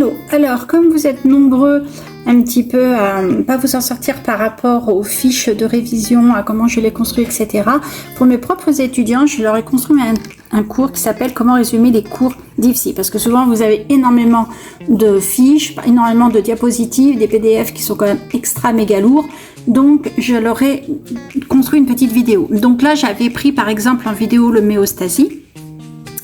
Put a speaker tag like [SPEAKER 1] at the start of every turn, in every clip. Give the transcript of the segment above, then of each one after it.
[SPEAKER 1] Hello, alors comme vous êtes nombreux un petit peu à ne pas vous en sortir par rapport aux fiches de révision, à comment je les construis, etc. Pour mes propres étudiants, je leur ai construit un cours qui s'appelle comment résumer les cours d'IFSI. Parce que souvent vous avez énormément de fiches, énormément de diapositives, des PDF qui sont quand même extra méga lourds. Donc je leur ai construit une petite vidéo. Donc là j'avais pris par exemple en vidéo l'homéostasie.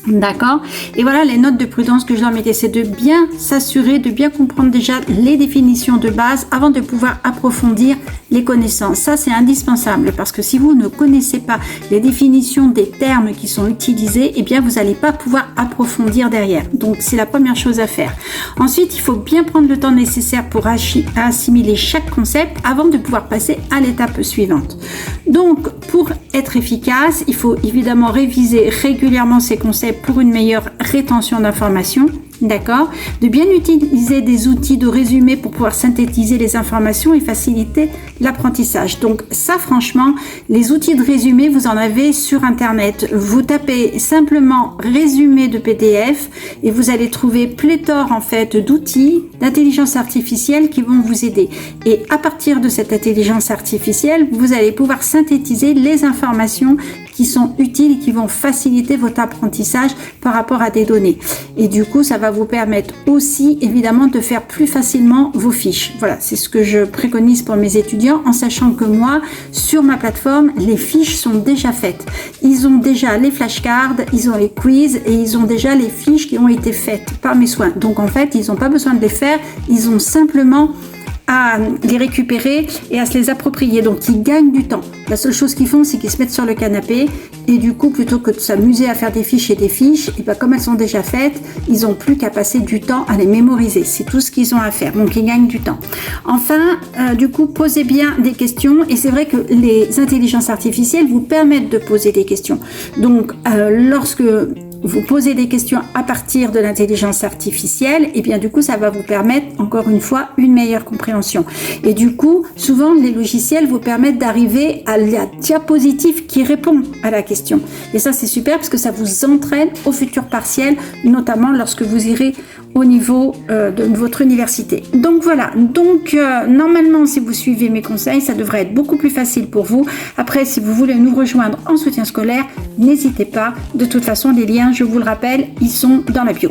[SPEAKER 1] D'accord. Et voilà les notes de prudence que je leur mettais, c'est de bien s'assurer, de bien comprendre déjà les définitions de base avant de pouvoir approfondir les connaissances. Ça, c'est indispensable parce que si vous ne connaissez pas les définitions des termes qui sont utilisés, eh bien, vous n'allez pas pouvoir approfondir derrière. Donc, c'est la première chose à faire. Ensuite, il faut bien prendre le temps nécessaire pour assimiler chaque concept avant de pouvoir passer à l'étape suivante. Donc, pour être efficace, il faut évidemment réviser régulièrement ces concepts pour une meilleure rétention d'informations, d'accord, de bien utiliser des outils de résumé pour pouvoir synthétiser les informations et faciliter l'apprentissage. Donc ça, franchement, les outils de résumé, vous en avez sur internet. Vous tapez simplement résumé de PDF et vous allez trouver pléthore en fait d'outils d'intelligence artificielle qui vont vous aider. Et à partir de cette intelligence artificielle, vous allez pouvoir synthétiser les informations qui sont utiles et qui vont faciliter votre apprentissage par rapport à des données. Et du coup, ça va vous permettre aussi, évidemment, de faire plus facilement vos fiches. Voilà, c'est ce que je préconise pour mes étudiants, en sachant que moi, sur ma plateforme, les fiches sont déjà faites. Ils ont déjà les flashcards, ils ont les quiz et ils ont déjà les fiches qui ont été faites par mes soins. Donc, en fait, ils n'ont pas besoin de les faire, ils ont simplement à les récupérer et à se les approprier. Donc, ils gagnent du temps. La seule chose qu'ils font, c'est qu'ils se mettent sur le canapé et du coup, plutôt que de s'amuser à faire des fiches et des fiches, et bien, comme elles sont déjà faites, ils n'ont plus qu'à passer du temps à les mémoriser. C'est tout ce qu'ils ont à faire. Donc, ils gagnent du temps. Enfin, du coup, posez bien des questions et c'est vrai que les intelligences artificielles vous permettent de poser des questions. Donc, lorsque vous posez des questions à partir de l'intelligence artificielle, et bien du coup ça va vous permettre encore une fois une meilleure compréhension. Et du coup, souvent les logiciels vous permettent d'arriver à la diapositive qui répond à la question. Et ça c'est super parce que ça vous entraîne au futur partiel, notamment lorsque vous irez au niveau de votre université. Donc voilà, donc normalement si vous suivez mes conseils, ça devrait être beaucoup plus facile pour vous. Après, si vous voulez nous rejoindre en soutien scolaire, n'hésitez pas. De toute façon, les liens, je vous le rappelle, ils sont dans la bio.